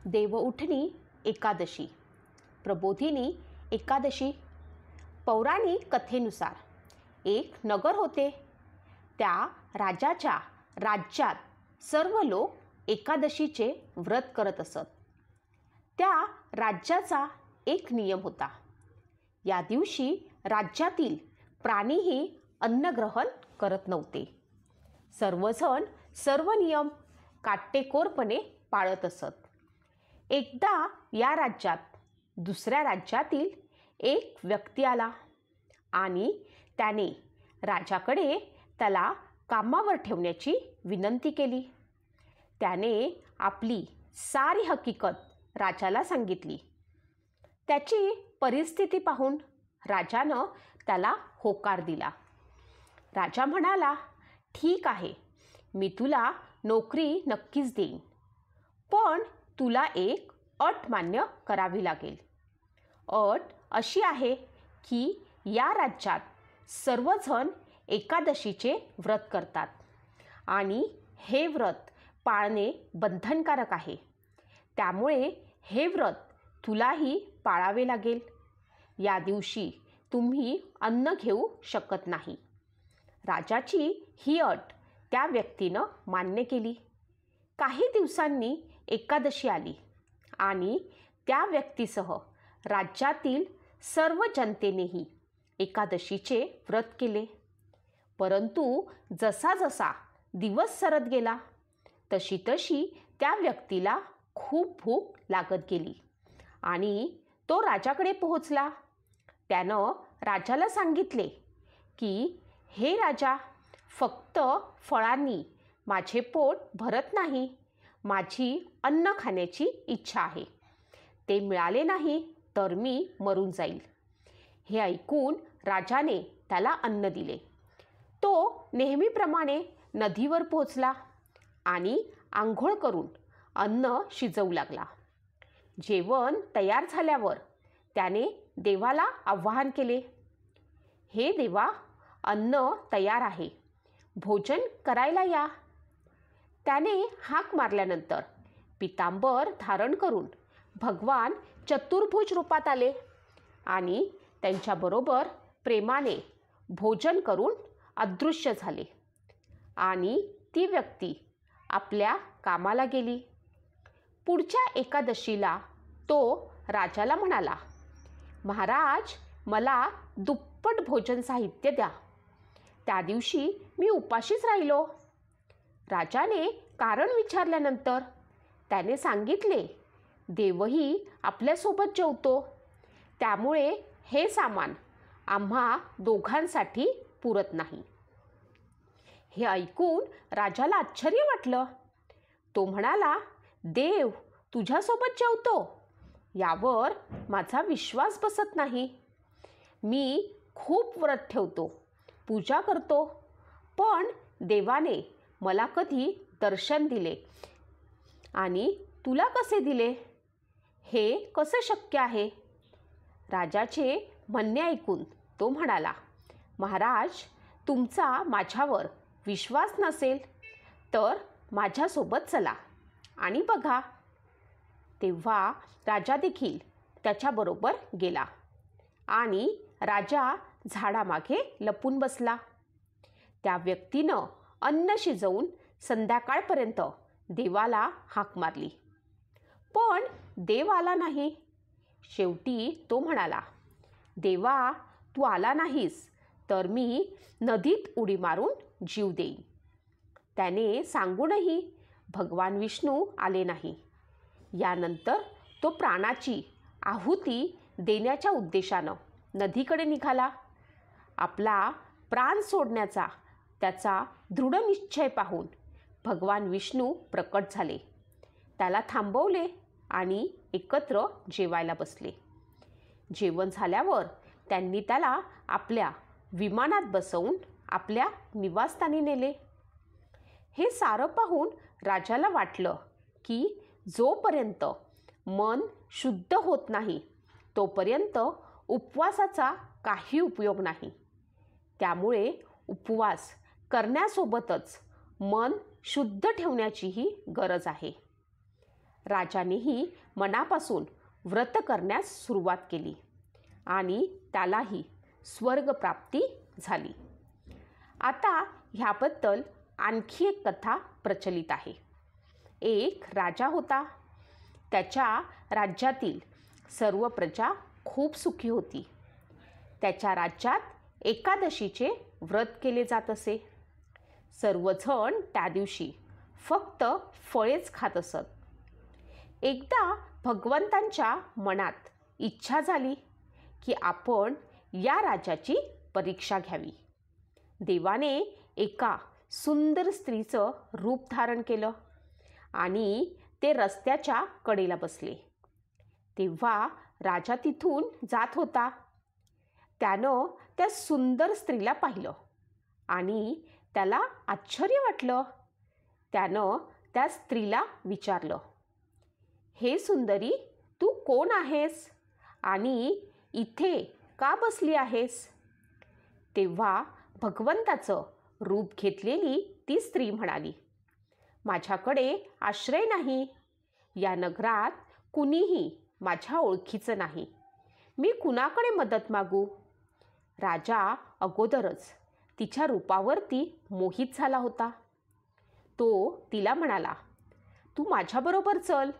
देवउठणी एकादशी, प्रबोधिनी एकादशी। पौराणिक कथेनुसार एक नगर होते. त्या राजाच्या राज्यात सर्व लोक एकादशीचे व्रत करत असत. त्या राज्याचा एक नियम होता. या दिवशी राज्यातील प्राणीही अन्नग्रहण करत नव्हते. सर्वजण सर्व नियम काटेकोरपणे पाळत असत. एकदा या राज्यात दुसऱ्या राज्यातील एक व्यक्ती आला आणि त्याने राजाकडे त्याला कामावर ठेवण्याची विनंती केली. त्याने आपली सारी हकीकत राजाला सांगितली. त्याची परिस्थिती पाहून राजानं त्याला होकार दिला. राजा म्हणाला, ठीक आहे, मी तुला नोकरी नक्कीच देईन, पण तुला एक अट मान्य करावी लागेल. अट अशी आहे की या राज्यात सर्वजण एकादशीचे व्रत करतात आणि हे व्रत पाळणे बंधनकारक आहे. त्यामुळे हे व्रत तुलाही पाळावे लागेल. या दिवशी तुम्ही अन्न घेऊ शकत नाही. राजाची ही अट त्या व्यक्तीनं मान्य केली. काही दिवसांनी एकादशी आली आणि त्या व्यक्तीसह राज्यातील सर्व जनतेनेही एकादशीचे व्रत केले. परंतु जसा जसा दिवस सरत गेला तशी तशी त्या व्यक्तीला खूप भूक लागत गेली आणि तो राजाकडे पोहोचला. त्यानं राजाला सांगितले की, हे राजा, फक्त फळांनी माझे पोट भरत नाही, माझी अन्न खाण्याची इच्छा आहे. ते मिळाले नाही तर मी मरून जाईल. हे ऐकून राजाने त्याला अन्न दिले. तो नेहमीप्रमाणे नदीवर पोहोचला आणि आंघोळ करून अन्न शिजवू लागला. जेवण तयार झाल्यावर त्याने देवाला आवाहन केले, हे देवा, अन्न तयार आहे, भोजन करायला या. त्याने हाक मारल्यानंतर पितांबर धारण करून भगवान चतुर्भुज रूपात आले आणि त्यांच्याबरोबर प्रेमाने भोजन करून अदृश्य झाले आणि ती व्यक्ती आपल्या कामाला गेली. पुढच्या एकादशीला तो राजाला म्हणाला, महाराज, मला दुप्पट भोजन साहित्य द्या. त्या दिवशी मी उपाशीच राहिलो. राजाने कारण विचारल्यानंतर त्याने सांगितले, देवही आपल्यासोबत जेवतो, त्यामुळे हे सामान आम्हा दोघांसाठी पुरत नाही. हे ऐकून राजाला आश्चर्य वाटलं. तो म्हणाला, देव तुझ्यासोबत जेवतो यावर माझा विश्वास बसत नाही. मी खूप व्रत ठेवतो, पूजा करतो, पण देवाने मला कधी दर्शन दिले आणि तुला कसे दिले? हे कसं शक्य आहे? राजाचे म्हणणे ऐकून तो म्हणाला, महाराज, तुमचा माझ्यावर विश्वास नसेल तर माझ्यासोबत चला आणि बघा. तेव्हा राजा देखील त्याच्याबरोबर गेला आणि राजा झाडामागे लपून बसला. त्या व्यक्तीनं अन्न शिजवून संध्याकाळपर्यंत देवाला हाक मारली, पण देव आला नाही. शेवटी तो म्हणाला, देवा, तू आला नाहीस तर मी नदीत उडी मारून जीव देईन. त्याने सांगूनही भगवान विष्णू आले नाही. यानंतर तो प्राणाची आहुती देण्याच्या उद्देशानं नदीकडे निघाला. आपला प्राण सोडण्याचा त्याचा दृढ निश्चय पाहून भगवान विष्णू प्रकट झाले. त्याला थांबवले आणि एकत्र जेवायला बसले. जेवण झाल्यावर त्यांनी त्याला आपल्या विमानात बसवून आपल्या निवासस्थानी नेले. हे सारं पाहून राजाला वाटलं की जोपर्यंत मन शुद्ध होत नाही तोपर्यंत उपवासाचा काही उपयोग नाही. त्यामुळे उपवास करण्यासोबतच मन शुद्ध ठेवण्याचीही गरज आहे. राजानेही मनापासून व्रत करण्यास सुरुवात केली आणि त्यालाही स्वर्गप्राप्ती झाली. आता ह्याबद्दल आणखी एक कथा प्रचलित आहे. एक राजा होता. त्याच्या राज्यातील सर्व प्रजा खूप सुखी होती. त्याच्या राज्यात एकादशीचे व्रत केले जात असे. सर्वजण त्या दिवशी फक्त फळेच खात असत. एकदा भगवंतांच्या मनात इच्छा झाली की आपण या राजाची परीक्षा घ्यावी. देवाने एका सुंदर स्त्रीचं रूप धारण केलं आणि ते रस्त्याच्या कडेला बसले. तेव्हा राजा तिथून जात होता. त्यानं त्या सुंदर स्त्रीला पाहिलं आणि त्याला आश्चर्य वाटलं. त्यानं त्या स्त्रीला विचारलं, हे सुंदरी, तू कोण आहेस आणि इथे का बसली आहेस? तेव्हा भगवंताचं रूप घेतलेली ती स्त्री म्हणाली, माझ्याकडे आश्रय नाही. या नगरात कुणीही माझ्या ओळखीचं नाही. मी कुणाकडे मदत मागू? राजा अगोदरच तिच्या रूपावरती मोहित झाला होता. तो तिला म्हणाला, तू माझ्याबरोबर चल,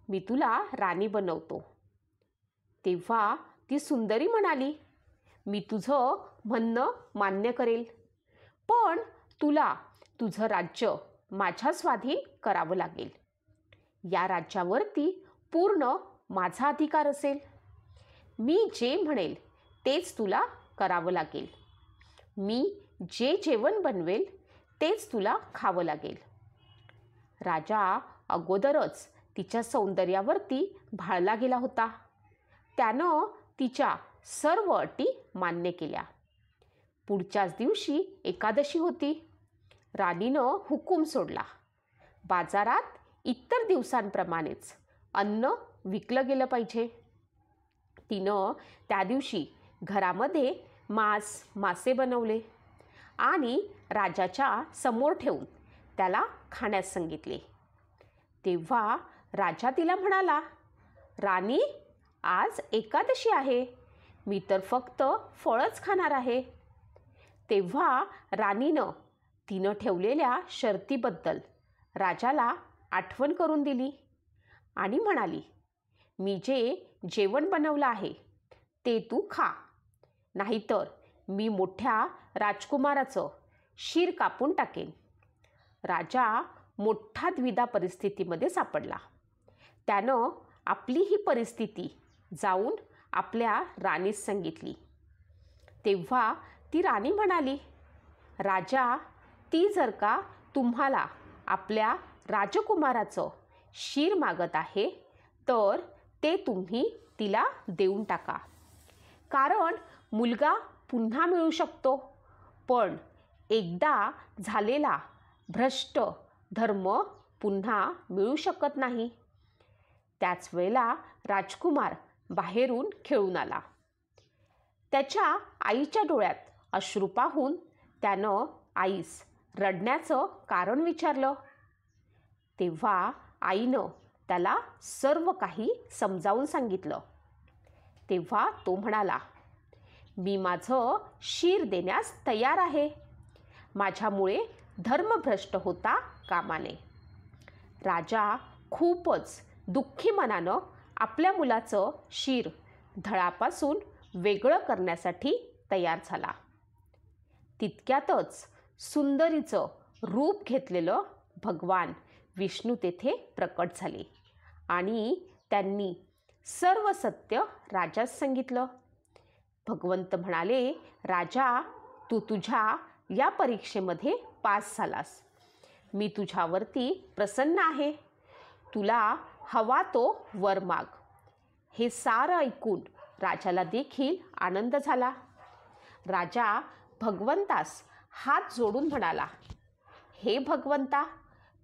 मी तुला राणी बनवतो. तेव्हा ती सुंदरी म्हणाली, मी तुझं म्हणणं मान्य करेल, पण तुला तुझं राज्य माझ्या स्वाधीन करावं लागेल. या राज्यावरती पूर्ण माझा अधिकार असेल. मी जे म्हणेल तेच तुला करावं लागेल. मी जे जेवण बनवेल तेच तुला खावं लागेल. राजा अगोदरच तिच्या सौंदर्यावरती भाळला गेला होता. त्यानं तिच्या सर्व अटी मान्य केल्या. पुढच्याच दिवशी एकादशी होती. राणीनं हुकूम सोडला. बाजारात इतर दिवसांप्रमाणेच अन्न विकलं गेलं पाहिजे. तिनं त्या दिवशी घरामध्ये मासे बनवले आणि राजाच्या समोर ठेवून त्याला खाण्यास सांगितले. तेव्हा राजा तिला म्हणाला, राणी, आज एकादशी आहे. मी तर फक्त फळच खाणार आहे. तेव्हा राणीनं तिनं ठेवलेल्या शर्तीबद्दल राजाला आठवण करून दिली आणि म्हणाली, मी जे जेवण बनवलं आहे ते तू खा, नाहीतर मी मोठ्या राजकुमाराचं शिर कापून टाकेन. राजा मोठ्या द्विधा परिस्थितीमध्ये सापडला. त्यानं आपली ही परिस्थिती जाऊन आपल्या राणीस सांगितली. तेव्हा ती राणी म्हणाली, राजा, ती जर का तुम्हाला आपल्या राजकुमाराचं शिर मागत आहे तर ते तुम्ही तिला देऊन टाका. कारण मुलगा पुन्हा मिळू शकतो, पण एकदा झालेला भ्रष्ट धर्म पुन्हा मिळू शकत नाही. त्याच वेळेला राजकुमार बाहेरून खेळून आला. त्याच्या आईच्या डोळ्यात अश्रू पाहून त्यानं आईस रडण्याचं कारण विचारलं. तेव्हा आईनं त्याला सर्व काही समजावून सांगितलं. तेव्हा तो म्हणाला, मी माझं शिर देण्यास तयार आहे. माझ्यामुळे धर्मभ्रष्ट होता कामा नये. राजा खूपच दुःखी मनानं आपल्या मुलाचं शिर धडापासून वेगळं करण्यासाठी तयार झाला. तितक्यातच सुंदरीचं रूप घेतलेलं भगवान विष्णू तेथे प्रकट झाले आणि त्यांनी सर्व सत्य राजास सांगितलं. भगवंत म्हणाले, राजा, तू तुझ्या या परीक्षेमध्ये पास झालास. मी तुझ्यावरती प्रसन्न आहे. तुला हवा तो वर माग. हे सारं ऐकून राजाला देखील आनंद झाला. राजा भगवंतास हात जोडून म्हणाला, हे भगवंता,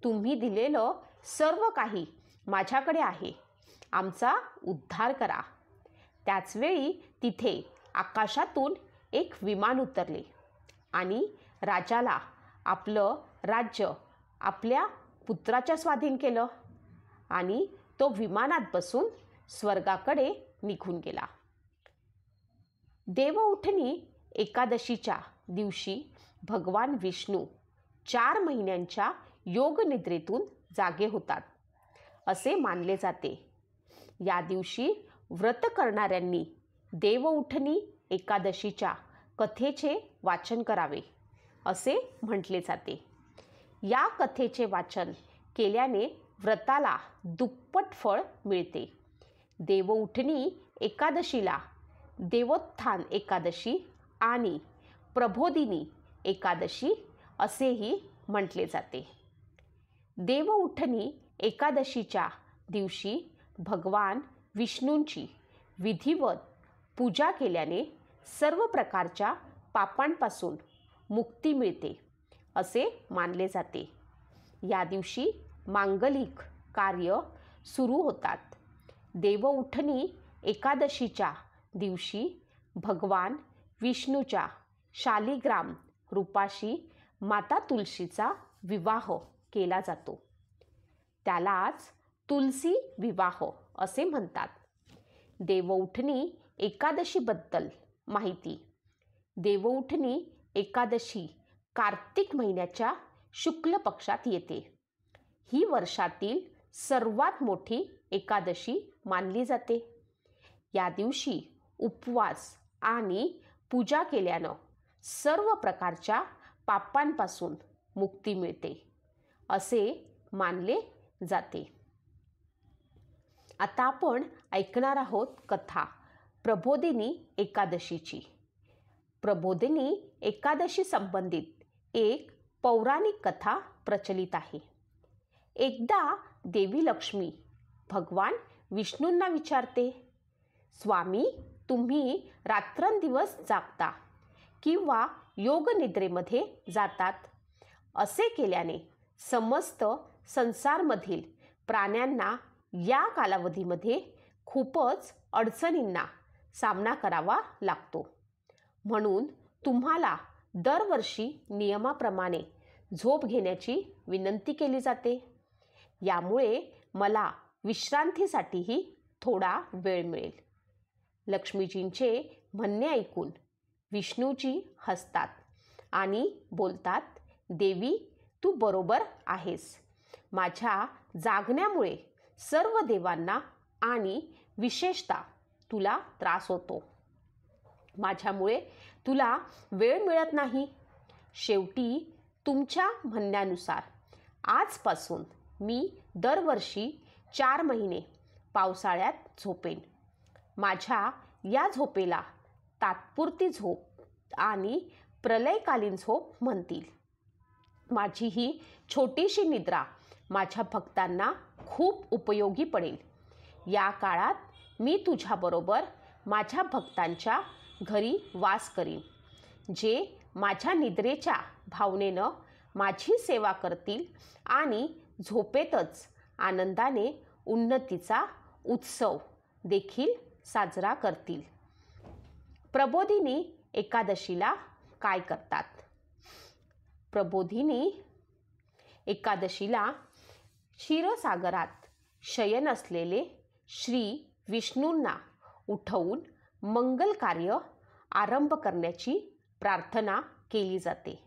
तुम्ही दिलेलं सर्व काही माझ्याकडे आहे. आमचा उद्धार करा. त्याचवेळी तिथे आकाशातून एक विमान उतरले आणि राजाला आपलं राज्य आपल्या पुत्राच्या स्वाधीन केलं आणि तो विमानात बसून स्वर्गाकडे निघून गेला. देवउठणी एकादशीच्या दिवशी भगवान विष्णू 4 महिन्यांच्या योगनिद्रेतून जागे होतात असे मानले जाते. या दिवशी व्रत करणाऱ्यांनी देवउठणी एकादशीच्या कथेचे वाचन करावे असे म्हटले जाते. या कथेचे वाचन केल्याने व्रताला दुप्पट फळ मिळते. देवउठणी एकादशीला देवोत्थान एकादशी आणि प्रबोधिनी एकादशी असेही म्हटले जाते. देवउठणी एकादशीच्या दिवशी भगवान विष्णूंची विधिवत पूजा केल्याने सर्व प्रकारच्या पापांपासून मुक्ती मिळते असे मानले जाते. या दिवशी मांगलिक कार्य सुरू होतात. देवउठणी एकादशीच्या दिवशी भगवान विष्णूच्या शालिग्राम रूपाशी माता तुळशीचा विवाह केला जातो. त्यालाच तुलसी विवाह असे म्हणतात. देवउठणी एकादशीबद्दल माहिती. देवउठणी एकादशी कार्तिक महिन्याच्या शुक्ल पक्षात येते. ही वर्षातील सर्वात मोठी एकादशी मानली जाते. या दिवशी उपवास आणि पूजा केल्यानं सर्व प्रकारच्या पापांपासून मुक्ती मिळते असे मानले जाते. आता आपण ऐकणार आहोत कथा प्रबोधिनी एकादशीची. प्रबोधिनी एकादशी संबंधित एक पौराणिक कथा प्रचलित आहे. एकदा देवी लक्ष्मी भगवान विष्णूंना विचारते, स्वामी, तुम्ही रात्रंदिवस जागता किंवा योगनिद्रेमध्ये जातात. असे केल्याने समस्त संसारमधील प्राण्यांना या कालावधीमध्ये खूपच अडचणींना सामना करावा लागतो. म्हणून तुम्हाला दरवर्षी नियमाप्रमाणे झोप घेण्याची विनंती केली जाते. यामुळे मला विश्रांतीसाठीही थोडा वेळ मिळेल. लक्ष्मीजींचे म्हणणे ऐकून विष्णूजी हसतात आणि बोलतात, देवी, तू बरोबर आहेस. माझ्या जागण्यामुळे सर्व देवांना आणि विशेषतः तुला त्रास होतो. माझ्यामुळे तुला वेळ मिळत नाही. शेवटी तुमच्या म्हणण्यानुसार आजपासून मी दरवर्षी 4 महिने पावसाळ्यात झोपेन. माझ्या या झोपेला तात्पुरती झोप आणि प्रलयकालीन झोप म्हणतील. माझी ही छोटीशी निद्रा माझ्या भक्तांना खूप उपयोगी पडेल. या काळात मी तुझ्याबरोबर माझ्या भक्तांच्या घरी वास करीन, जे माझ्या निद्रेच्या भावनेनं माझी सेवा करतील आणि झोपेतच आनंदाने उन्नतीचा उत्सव देखील साजरा करतील. प्रबोधिनी एकादशीला काय करतात? प्रबोधिनी एकादशीला क्षीरसागरात शयन असलेले श्री विष्णूंना उठवून मंगल कार्य आरंभ करण्याची प्रार्थना केली जाते.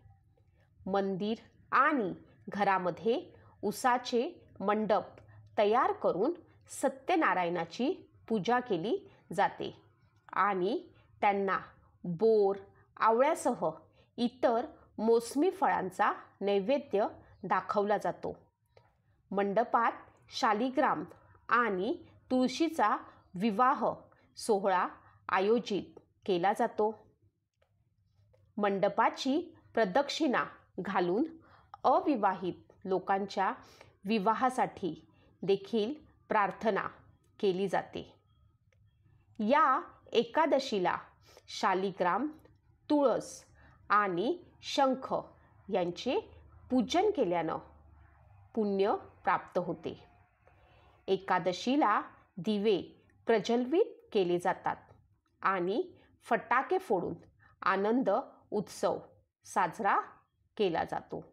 मंदिर आणि घरामध्ये उसाचे मंडप तयार करून सत्यनारायणाची पूजा केली जाते आणि त्यांना बोर, आवळ्यासह इतर मोसमी फळांचा नैवेद्य दाखवला जातो. मंडपात शालिग्राम आणि तुळशीचा विवाह सोहळा आयोजित केला जातो. मंडपाची प्रदक्षिणा घालून अविवाहित लोकांच्या विवाहासाठी देखील प्रार्थना केली जाते. या एकादशीला शालिग्राम, तुळस आणि शंख यांचे पूजन केल्यानं पुण्य प्राप्त होते. एकादशीला दिवे प्रज्वलित केले जातात आणि फटाके फोडून आनंद उत्सव साजरा केला जातो.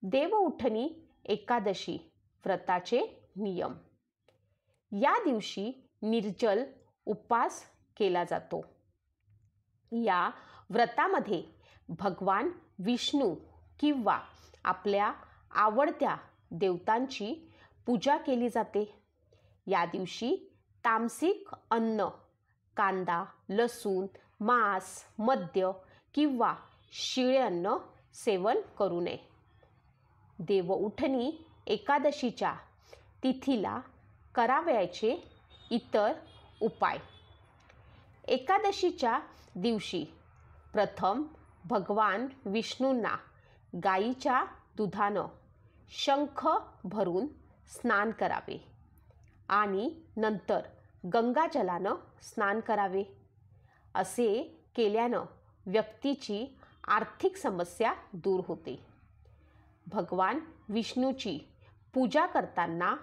देवउठणी एकादशी व्रताचे नियम. या दिवशी निर्जल उपवास केला जातो. या व्रतामध्ये भगवान विष्णू किंवा आपल्या आवडत्या देवतांची पूजा केली जाते. या दिवशी तामसिक अन्न, कांदा, लसूण, मांस, मद्य किंवा शिळे अन्न सेवन करू नये. देवउठणी एकादशीच्या तिथीला करावयाचे इतर उपाय. एकादशीच्या दिवशी प्रथम भगवान विष्णूंना गाईच्या दुधानं शंख भरून स्नान करावे आणि नंतर गंगाजलानं स्नान करावे. असे केल्यानं व्यक्तीची आर्थिक समस्या दूर होते. भगवान विष्णूची पूजा करताना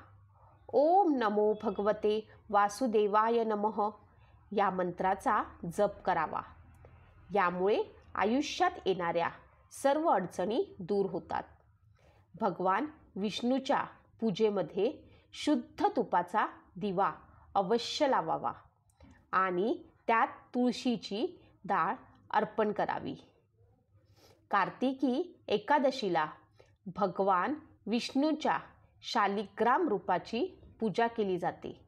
ओम नमो भगवते वासुदेवाय नमः या मंत्राचा जप करावा. यामुळे आयुष्यात येणाऱ्या सर्व अडचणी दूर होतात. भगवान विष्णूच्या पूजेमध्ये शुद्ध तुपाचा दिवा अवश्य लावावा आणि त्यात तुळशीची डाळ अर्पण करावी. कार्तिकी एकादशीला भगवान विष्णूच्या शालिग्राम रूपाची पूजा केली जाते.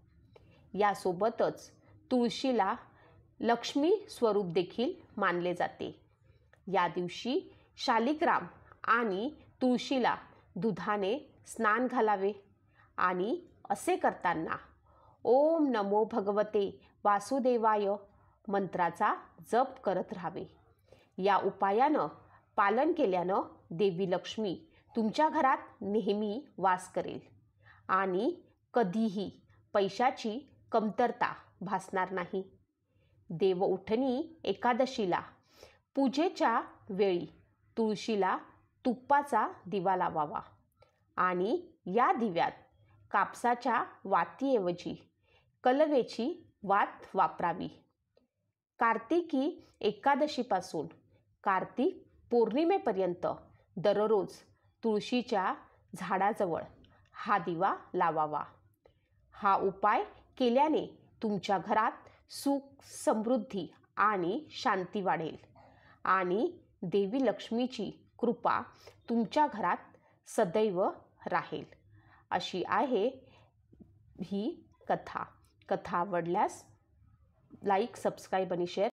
यासोबतच तुळशीला लक्ष्मी स्वरूप देखील मानले जाते. या दिवशी शालिग्राम आणि तुळशीला दुधाने स्नान घालावे आणि असे करताना ओम नमो भगवते वासुदेवाय मंत्राचा जप करत राहावे. या उपायानं पालन केल्यानं देवी लक्ष्मी तुमच्या घरात नेहमी वास करेल आणि कधीही पैशाची कमतरता भासणार नाही. देवउठणी एकादशीला पूजेच्या वेळी तुळशीला तुपाचा दिवा लावावा आणि या दिव्यात कापसाच्या वातीऐवजी कलवेची वात वापरावी. कार्तिकी एकादशीपासून कार्तिक पौर्णिमेपर्यंत दररोज तुळशीच्या झाडाजवळ हा दिवा लावावा. हा उपाय केल्याने तुमच्या घरात सुख, समृद्धी आणि शांती वाढेल आणि देवी लक्ष्मीची कृपा तुमच्या घरात सदैव राहील. अशी आहे ही कथा. कथा आवडल्यास लाईक, सबस्क्राईब आणि शेअर